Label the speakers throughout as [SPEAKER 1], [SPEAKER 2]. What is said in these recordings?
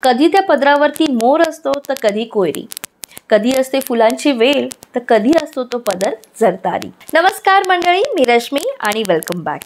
[SPEAKER 1] कधी त्या पदरावरती मोर असतो तर कधी कोयरी, कधी असते फुलांची वेल तर कधी असतो तो पदर जरतारी। नमस्कार मंडळी, मी रश्मी आणि वेलकम बॅक।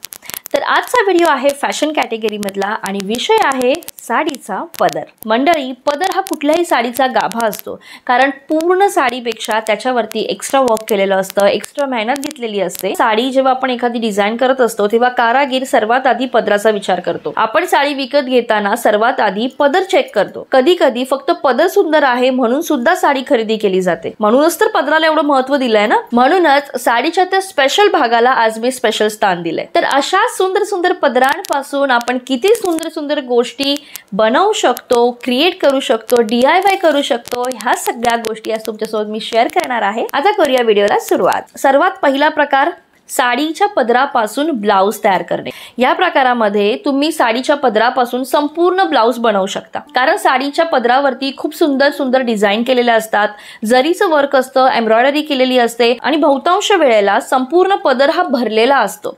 [SPEAKER 1] तर आजचा व्हिडिओ आहे फॅशन कॅटेगरी मधला आणि विषय आहे साडीचा पदर। मंडळी, पदर हा कुठल्याही साडीचा गाभा असतो, कारण पूर्ण साडीपेक्षा त्याच्यावरती एक्स्ट्रा वर्क केलेलं असतं, एक्स्ट्रा मेहनत घेतलेली असते। साडी जेव्हा आपण एखादी डिझाइन करत असतो तेव्हा कारागीर सर्वात आधी पदराचा विचार करतो। आपण साडी विकत घेताना सर्वात आधी पदर चेक करतो। कधी कधी फक्त पदर सुंदर आहे म्हणून सुद्धा साडी खरेदी केली जाते, म्हणूनच तर पदराला एवढं महत्त्व दिलंय ना। म्हणूनच साडीच्या त्या स्पेशल भागाला आज मी स्पेशल स्थान दिलंय। तर अशा सुंदर सुंदर पदरांपासून आपण किती सुंदर सुंदर गोष्टी बनवू शकतो, क्रिएट करू शकतो, DIY करू शकतो, ह्या सगळ्या गोष्टी आज तुमच्यासोबत मी शेअर करणार आहे। आता करूया व्हिडिओला सुरुवात। सर्वात पहिला प्रकार, साडीच्या पदरापासून ब्लाउज तयार करणे। या प्रकारामध्ये तुम्ही साडीच्या पदरापासून संपूर्ण ब्लाउज बनवू शकता, कारण साडीच्या पदरावरती खूप सुंदर सुंदर डिझाइन केलेले असतात, जरीचं वर्क असतं, एम्ब्रॉयडरी केलेली असते आणि बहुतांश वेळेला संपूर्ण पदर हा भरलेला असतो।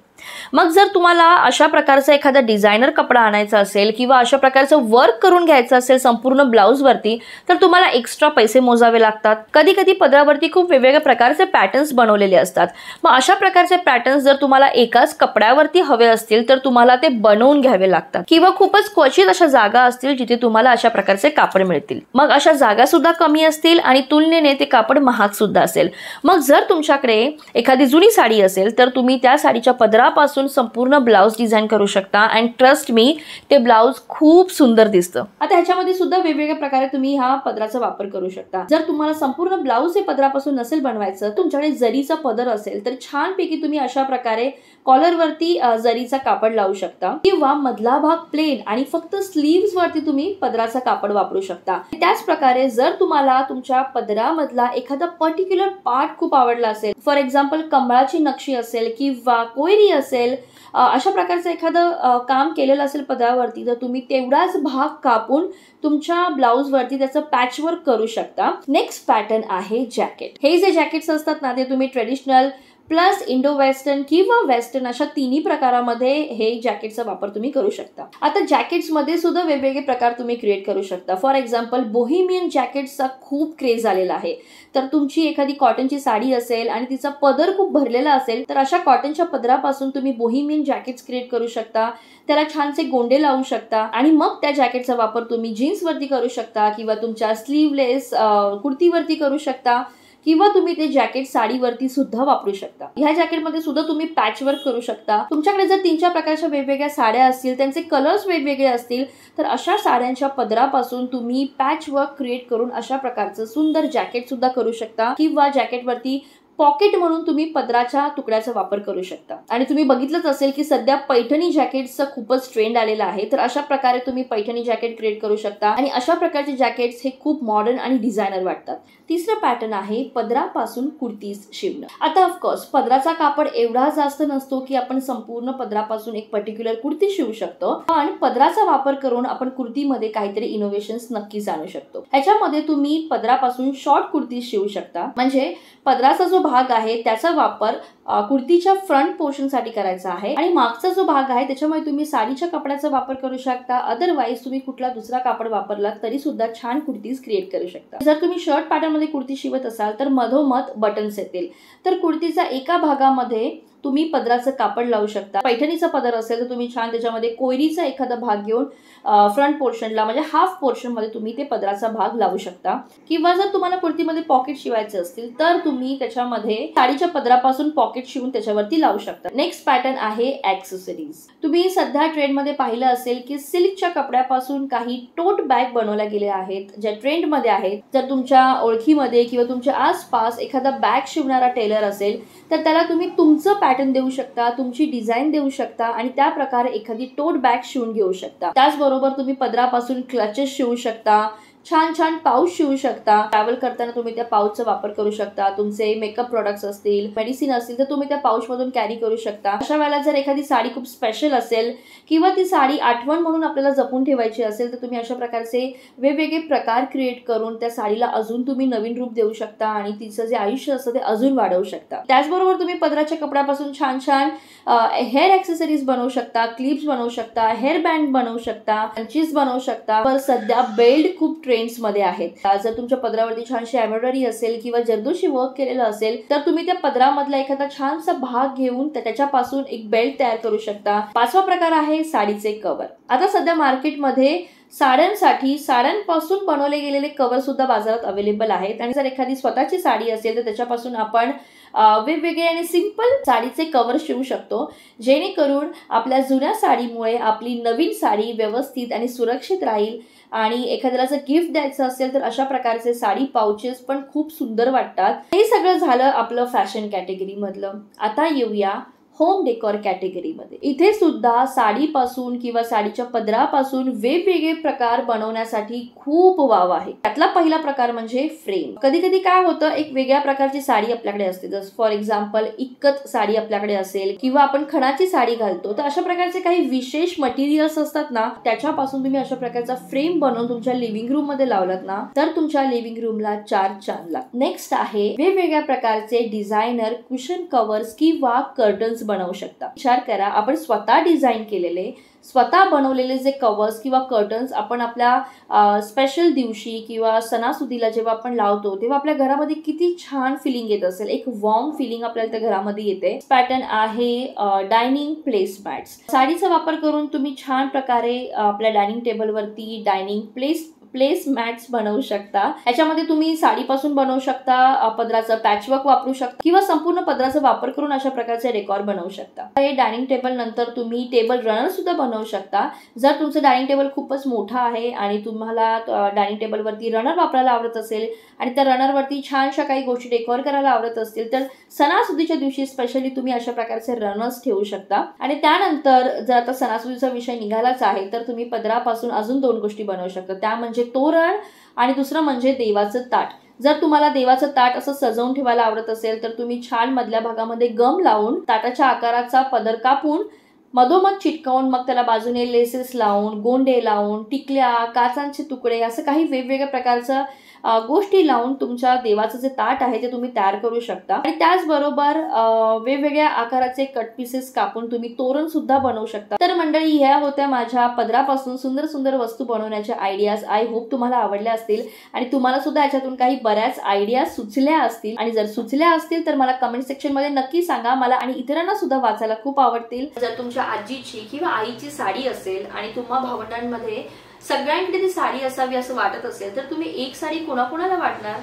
[SPEAKER 1] मग जर तुम्हाला अशा प्रकारचा एखादा डिझायनर कपडा आणायचा असेल किंवा अशा प्रकारचं वर्क करून घ्यायचं असेल संपूर्ण ब्लाउज वरती, तर तुम्हाला एक्स्ट्रा पैसे मोजावे लागतात। कधी कधी पदरावरती खूप वेगवेगळ्या प्रकारचे पॅटर्न्स बनवलेले असतात। मग अशा प्रकारचे पॅटर्न्स जर तुम्हाला एकाच कपड्यावरती हवे असतील तर तुम्हाला ते बनवून घ्यावे लागतात, किंवा खूपच क्वचित अशा जागा असतील जिथे तुम्हाला अशा प्रकारचे कापड मिळतील। मग अशा जागा सुद्धा कमी असतील आणि तुलनेने ते कापड महाग सुद्धा असेल। मग जर तुमच्याकडे एखादी जुनी साडी असेल तर तुम्ही त्या साडीच्या पदरापासून संपूर्ण ब्लाउज डिझाइन करू शकता आणि ट्रस्ट मी, ते ब्लाउज खूप सुंदर दिसतं। आता ह्याच्यामध्ये सुद्धा वेगवेगळ्या प्रकारे तुम्ही हा पदराचा वापर करू शकता। जर तुम्हाला संपूर्ण ब्लाउज हे पदरापासून नसेल बनवायचं, तुमच्याकडे जरीचा पदर असेल तर छानपैकी तुम्ही अशा प्रकारे कॉलर वरती जरीचा कापड लावू शकता, किंवा मधला भाग प्लेन आणि फक्त स्लीव्स वरती तुम्ही पदराचा कापड वापरू शकता। त्याच प्रकारे जर तुम्हाला तुमच्या पदरामधला एखादा पर्टिक्युलर पार्ट खूप आवडला असेल, फॉर एक्झाम्पल कमळाची नक्षी असेल किंवा कोयरी असेल, अशा प्रकारचं एखादं काम केलेलं असेल पदरावरती, तर तुम्ही तेवढाच भाग कापून तुमच्या ब्लाउज वरती त्याचं पॅचवर्क करू शकता। नेक्स्ट पॅटर्न आहे जॅकेट। हे जे जॅकेट्स असतात ना, ते तुम्ही ट्रेडिशनल प्लस इंडो वेस्टर्न किंवा वेस्टर्न अशा तिन्ही प्रकारामध्ये हे जॅकेटचा वापर तुम्ही करू शकता। आता जॅकेट्स मध्ये सुद्धा वेगवेगळे प्रकार तुम्ही क्रिएट करू शकता। फॉर एक्झाम्पल, बोहेमियन जॅकेट्सचा खूप क्रेज आलेला आहे। तर तुमची एखादी कॉटनची साडी असेल आणि तिचा पदर खूप भरलेला असेल, तर अशा कॉटनच्या पदरापासून तुम्ही बोहेमियन जॅकेट्स क्रिएट करू शकता, त्याला छानसे गोंडे लावू शकता आणि मग त्या जॅकेटचा वापर तुम्ही जीन्स वरती करू शकता, किंवा तुमच्या स्लीवलेस कुर्तीवरती करू शकता, किंवा तुम्ही ते जॅकेट साडीवरती सुद्धा वापरू शकता। ह्या जॅकेटमध्ये सुद्धा तुम्ही पॅचवर्क करू शकता। तुमच्याकडे जर 3-4 प्रकारच्या वेगवेगळ्या साड्या असतील, त्यांचे कलर्स वेगवेगळे असतील, तर अशा साड्यांच्या पदरापासून तुम्ही पॅचवर्क क्रिएट करून अशा प्रकारचं सुंदर जॅकेट सुद्धा करू शकता, किंवा जॅकेटवरती पॉकेट म्हणून तुम्ही पदराच्या तुकड्याचा वापर करू शकता। आणि तुम्ही बघितलंच असेल की सध्या पैठणी जॅकेट्सचा खूपच ट्रेंड आलेला आहे, तर अशा प्रकारे तुम्ही पैठणी जॅकेट क्रिएट करू शकता आणि अशा प्रकारचे जॅकेट्स हे खूप मॉडर्न आणि डिझायनर वाटतात। तिसरं पॅटर्न आहे पदरापासून कुर्तीज शिवणं। आता ऑफकोर्स पदराचा कापड एवढा जास्त नसतो की आपण संपूर्ण पदरापासून एक पर्टिक्युलर कुर्ती शिवू शकतो, पण पदराचा वापर करून आपण कुर्तीमध्ये काहीतरी इनोव्हेशन्स नक्कीच आणू शकतो। ह्याच्यामध्ये तुम्ही पदरापासून शॉर्ट कुर्ती शिवू शकता, म्हणजे पदराचा जो भाग आहे त्याचा वापर कुर्तीच्या फ्रंट पोर्शन साठी करायचा आहे आणि मागचा जो भाग आहे त्याच्यामध्ये तुम्ही साडीच्या कपड्याचा वापर करू शकता। अदरवाईज तुम्ही कुठला दुसरा कापड वापरला तरी सुद्धा छान कुर्तीज क्रिएट करू शकता। जर तुम्ही शर्ट पॅटर्न मध्ये कुर्ती शिवत असाल तर मधोमध बटन्स येतील, तर कुर्तीचा एका भागामध्ये तुम्ही पदराचं कापड लावू शकता। पैठणीचा पदर असेल तर तुम्ही छान त्याच्यामध्ये कोयरीचा एखादा भाग घेऊन फ्रंट पोर्शनला म्हणजे हाफ पोर्शन मध्ये तुम्ही ते पदराचा भाग लावू शकता, किंवा जर तुम्हाला कुर्तीमध्ये पॉकेट शिवायचे असतील तर तुम्ही त्याच्यामध्ये साडीच्या पदरापासून पॉकेट शिवून त्याच्यावरती लावू शकता। नेक्स्ट पॅटर्न आहे ऍक्सेसरीज। तुम्ही सध्या ट्रेंड मध्ये पाहिलं असेल की सिल्कच्या कपड्यापासून काही टोट बॅग बनवल्या गेल्या आहेत, ज्या ट्रेंड मध्ये आहेत। जर तुमच्या ओळखीमध्ये किंवा तुमच्या आसपास एखादा बॅग शिवणारा टेलर असेल तर त्याला तुम्ही तुमचं पॅटर्न देऊ शकता, तुमची डिझाइन देऊ शकता आणि त्या प्रकारे एखादी टोट बॅग शिवून घेऊ शकता। त्याचबरोबर तुम्ही पदरापासून क्लचेस शिवू शकता, छान छान पाऊच शिवू शकता. ट्रॅव्हल करताना तुम्ही त्या पाऊचचा वापर करू शकता. तुमचे मेकअप प्रोडक्ट्स असतील, मेडिसिन असतील तर तुम्ही त्या पाऊच मधून कॅरी करू शकता. अशा वेळेला जर एखादी साडी खूप स्पेशल असेल किंवा ती साडी आठवण म्हणून आपल्याला जपून ठेवायची असेल तर तुम्ही अशा प्रकारचे वेगवेगळे प्रकार क्रिएट करून त्या साडीला अजून तुम्ही नवीन रूप देऊ शकता आणि तिचं जे आयुष्य असतं ते अजून वाढवू शकता. त्याचबरोबर तुम्ही पदराच्या कपड्यापासून छान छान हेअर ॲक्सेसरीज बनवू शकता, क्लिप्स बनवू शकता, हेअर बँड बनवू शकता, पंचीस बनवू शकता. तर सध्या बेल्ट खूप ट्रेंड्स मध्ये आहेत. जर तुमच्या पदरावरती छानशी एम्ब्रॉयडरी असेल किंवा जरदोशी वर्क केलेलं असेल तर तुम्ही त्या पदरामधला एखादा छानसा भाग घेऊन त्याच्यापासून एक बेल्ट तयार करू शकता. पाचवा प्रकार आहे साडीचे कव्हर. आता सध्या मार्केटमध्ये साड्यांसाठी साड्यांपासून बनवले गेलेले कव्हर सुद्धा बाजारात अवेलेबल आहेत आणि जर एखादी स्वतःची साडी असेल तर त्याच्यापासून आपण वेगवेगळे आणि सिंपल साडीचे कव्हर शिवू शकतो, जेणेकरून आपल्या जुन्या साडीमुळे आपली नवीन साडी व्यवस्थित आणि सुरक्षित राहील. आणि एखाद्याला जर गिफ्ट द्यायचं असेल तर अशा प्रकारचे साडी पाउचेस पण खूप सुंदर वाटतात. हे सगळं झालं आपलं फॅशन कॅटेगरी मधलं. आता येऊया होम डेकोर कॅटेगरीमध्ये. इथे सुद्धा साडीपासून किंवा साडीच्या पदरापासून वेगवेगळे प्रकार बनवण्यासाठी खूप वाव आहे. त्यातला पहिला प्रकार म्हणजे फ्रेम. कधी कधी काय होतं, एक वेगळ्या प्रकारची साडी आपल्याकडे असते, जसं फॉर एक्झाम्पल इक्कत साडी आपल्याकडे असेल किंवा आपण खणाची साडी घालतो, तर अशा प्रकारचे काही विशेष मटेरियल्स असतात ना, त्याच्यापासून तुम्ही अशा प्रकारचा फ्रेम बनवून तुमच्या लिव्हिंग रूम मध्ये लावलात ना तर तुमच्या लिव्हिंग रूमला चार चांद लागतात. नेक्स्ट आहे वेगवेगळ्या प्रकारचे डिझायनर कुशन कव्हर्स किंवा कर्टन्स बनवू शकता. विचार करा, आपण स्वतः डिझाईन केलेले, स्वतः बनवलेले जे कव्हर्स किंवा कर्टन्स आपण आपल्या स्पेशल दिवशी किंवा सणासुदीला जेव्हा आपण लावतो तेव्हा आपल्या घरामध्ये किती छान फिलिंग येत असेल. एक वॉर्म फिलिंग आपल्याला त्या घरामध्ये येते. पॅटर्न आहे डायनिंग प्लेस मॅट्स. साडीचा वापर करून तुम्ही छान प्रकारे आपल्या डायनिंग टेबलवरती डायनिंग प्लेस मॅट्स बनवू शकता. याच्यामध्ये तुम्ही साडीपासून बनवू शकता, पदराचं पॅचवर्क वापरू शकता किंवा संपूर्ण पदराचा वापर करून अशा प्रकारचे डेकॉर बनवू शकता. हे डायनिंग टेबल नंतर तुम्ही टेबल रनर सुद्धा बनवू शकता. जर तुमचं डायनिंग टेबल खूपच मोठं आहे आणि तुम्हाला डायनिंग टेबलवरती रनर वापरायला आवडत असेल आणि त्या रनरवरती छानशा काही गोष्टी डेकोर करायला आवडत असतील तर सणासुदीच्या दिवशी स्पेशली तुम्ही अशा प्रकारचे रनर्स ठेवू शकता. आणि त्यानंतर जर आता सणासुदीचा विषय निघालाच आहे तर तुम्ही पदरापासून अजून दोन गोष्टी बनवू शकता. त्या म्हणजे तोरण आणि दुसरं म्हणजे देवाचं ताट. जर तुम्हाला देवाचं ताट असं सजवून ठेवायला आवडत असेल तर तुम्ही छान मधल्या भागामध्ये गम लावून ताटाच्या आकाराचा पदर कापून मधोमध चिटकवून मग त्याला बाजूने लेसेस लावून, गोंडे लावून, टिकल्या, काचांचे तुकडे असं काही वेगवेगळ्या प्रकारचं गोष्टी लावून तुमच्या देवाचं जे ताट आहे ते तुम्ही तयार करू शकता. आणि त्याचबरोबर वेगवेगळ्या आकाराचे कट पीसेस कापून तुम्ही तोरण सुद्धा बनवू शकता. तर मंडळी, ह्या होत्या माझ्या पदरापासून सुंदर सुंदर वस्तू बनवण्याच्या आयडियाज. आय होप तुम्हाला आवडल्या असतील आणि तुम्हाला सुद्धा याच्यातून काही बऱ्याच आयडिया सुचल्या असतील. आणि जर सुचल्या असतील तर मला कमेंट सेक्शन मध्ये नक्की सांगा. मला आणि इतरांना सुद्धा वाचायला खूप आवडतील. जर तुमच्या आजीची किंवा आईची साडी असेल आणि तुम्हा भावंडांमध्ये सगळ्यांकडे ती साडी असावी असं वाटत असेल तर तुम्ही एक साडी कोणाकोणाला वाटणार.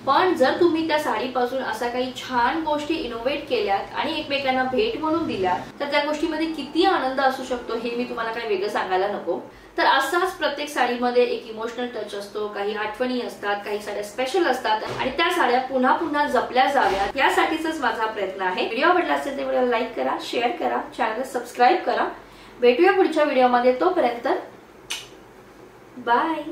[SPEAKER 1] पण जर तुम्ही त्या साडीपासून असा काही छान गोष्टी इनोव्हेट केल्यात आणि एकमेकांना भेट म्हणून दिल्या तर त्या गोष्टीमध्ये किती आनंद असू शकतो हे मी तुम्हाला काही वेगळं सांगायला नको. तर असाच प्रत्येक साडीमध्ये एक इमोशनल टच असतो, काही आठवणी असतात, काही साड्या स्पेशल असतात आणि त्या साड्या पुन्हा पुन्हा जपल्या जाव्यात यासाठीच माझा प्रयत्न आहे. व्हिडिओ आवडला असेल तर व्हिडिओला लाईक करा, शेअर करा, चॅनलला सबस्क्राईब करा. भेटूया पुढच्या व्हिडिओमध्ये. तोपर्यंत बाय.